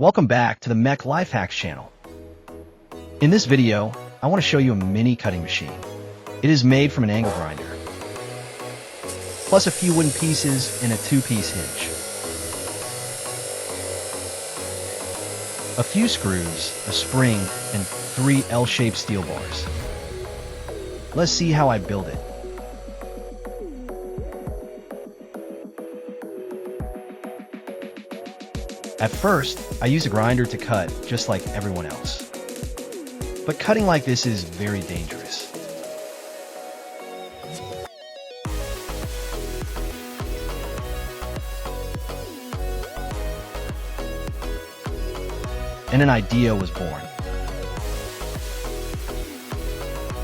Welcome back to the Mech Life Hacks channel. In this video, I want to show you a mini cutting machine. It is made from an angle grinder, plus a few wooden pieces and a 2-piece hinge. A few screws, a spring, and 3 L-shaped steel bars. Let's see how I build it. At first, I use a grinder to cut, just like everyone else. But cutting like this is very dangerous. And an idea was born.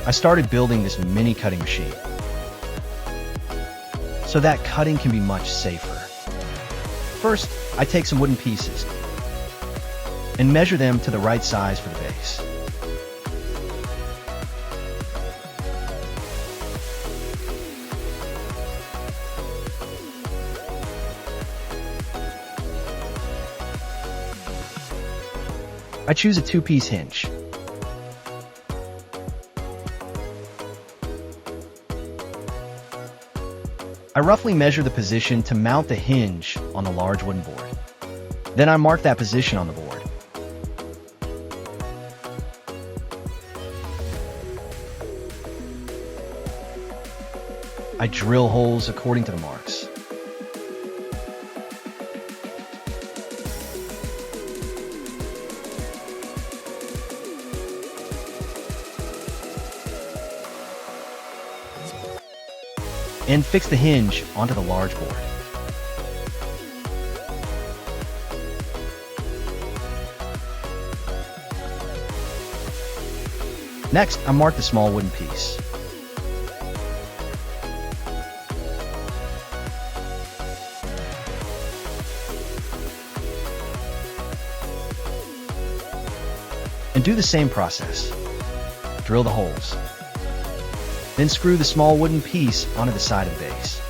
I started building this mini cutting machine so that cutting can be much safer. First, I take some wooden pieces and measure them to the right size for the base. I choose a 2-piece hinge. I roughly measure the position to mount the hinge on the large wooden board. Then I mark that position on the board. I drill holes according to the marks. And fix the hinge onto the large board. Next, I mark the small wooden piece. And do the same process. Drill the holes. Then screw the small wooden piece onto the side of the base.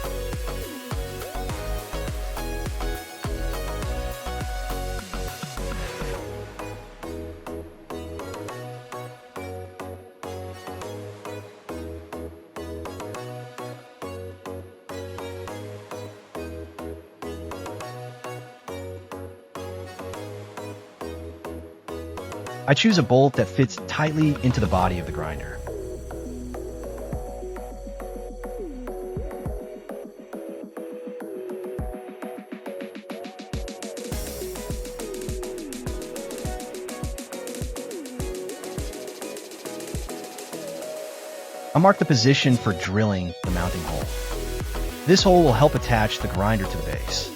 I choose a bolt that fits tightly into the body of the grinder. I mark the position for drilling the mounting hole. This hole will help attach the grinder to the base.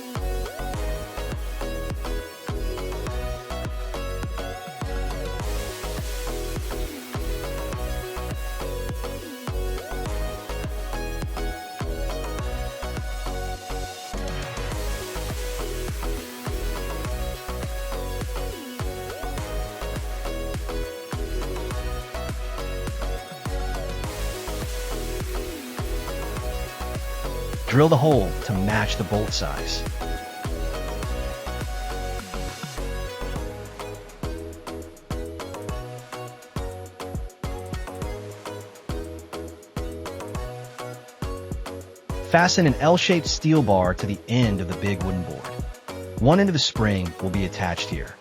Drill the hole to match the bolt size. Fasten an L-shaped steel bar to the end of the big wooden board. One end of the spring will be attached here.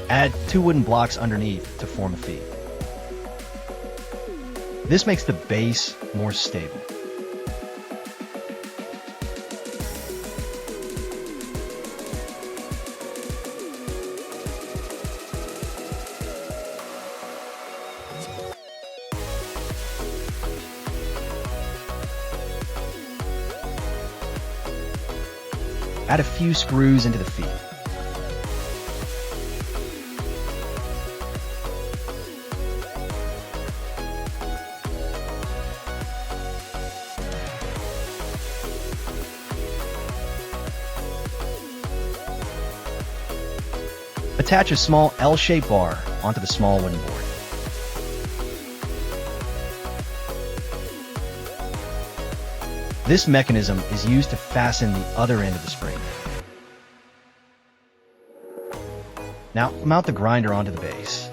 Add 2 wooden blocks underneath to form a feet. This makes the base more stable. Add a few screws into the feet. Attach a small L-shaped bar onto the small wooden board. This mechanism is used to fasten the other end of the spring. Now mount the grinder onto the base.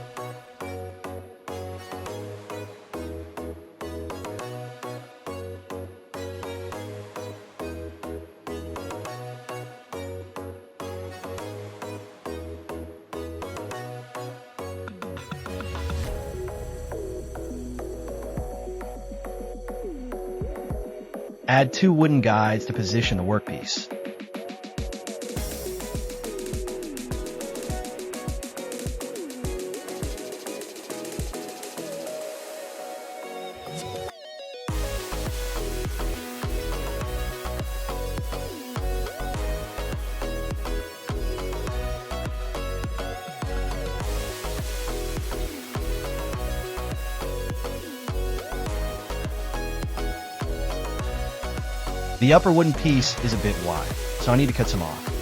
Add 2 wooden guides to position the workpiece. The upper wooden piece is a bit wide, so I need to cut some off.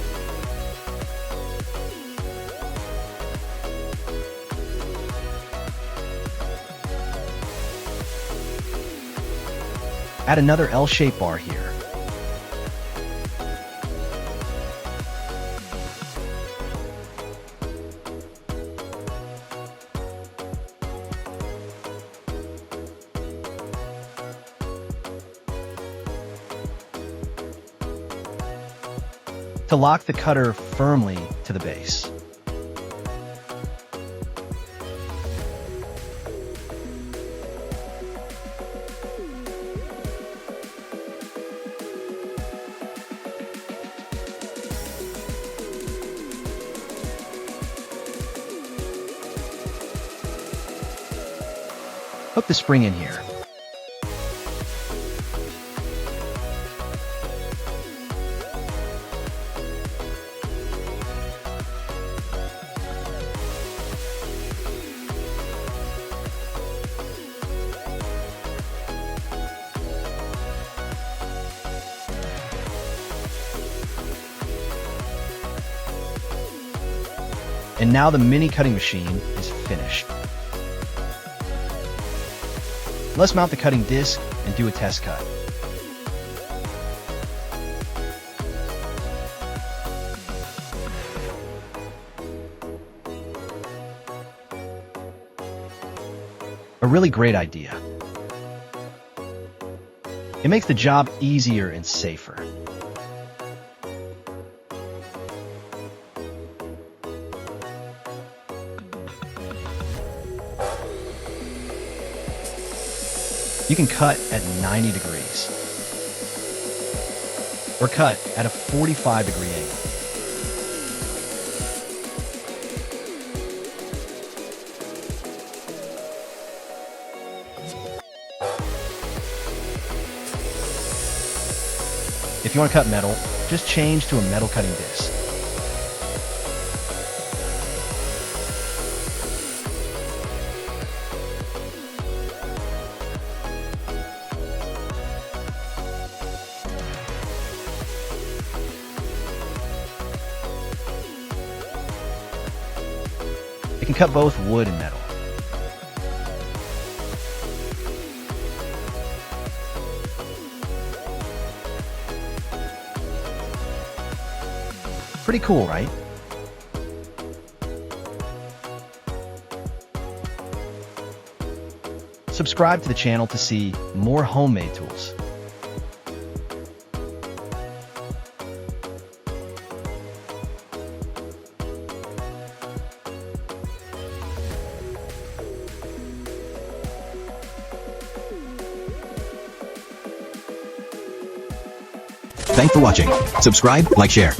Add another L-shaped bar here. To lock the cutter firmly to the base. Hook the spring in here. And now the mini cutting machine is finished. Let's mount the cutting disc and do a test cut. A really great idea. It makes the job easier and safer. You can cut at 90 degrees, or cut at a 45-degree angle. If you want to cut metal, just change to a metal cutting disc. It can cut both wood and metal. Pretty cool, right? Subscribe to the channel to see more homemade tools. Thanks for watching. Subscribe, like, share.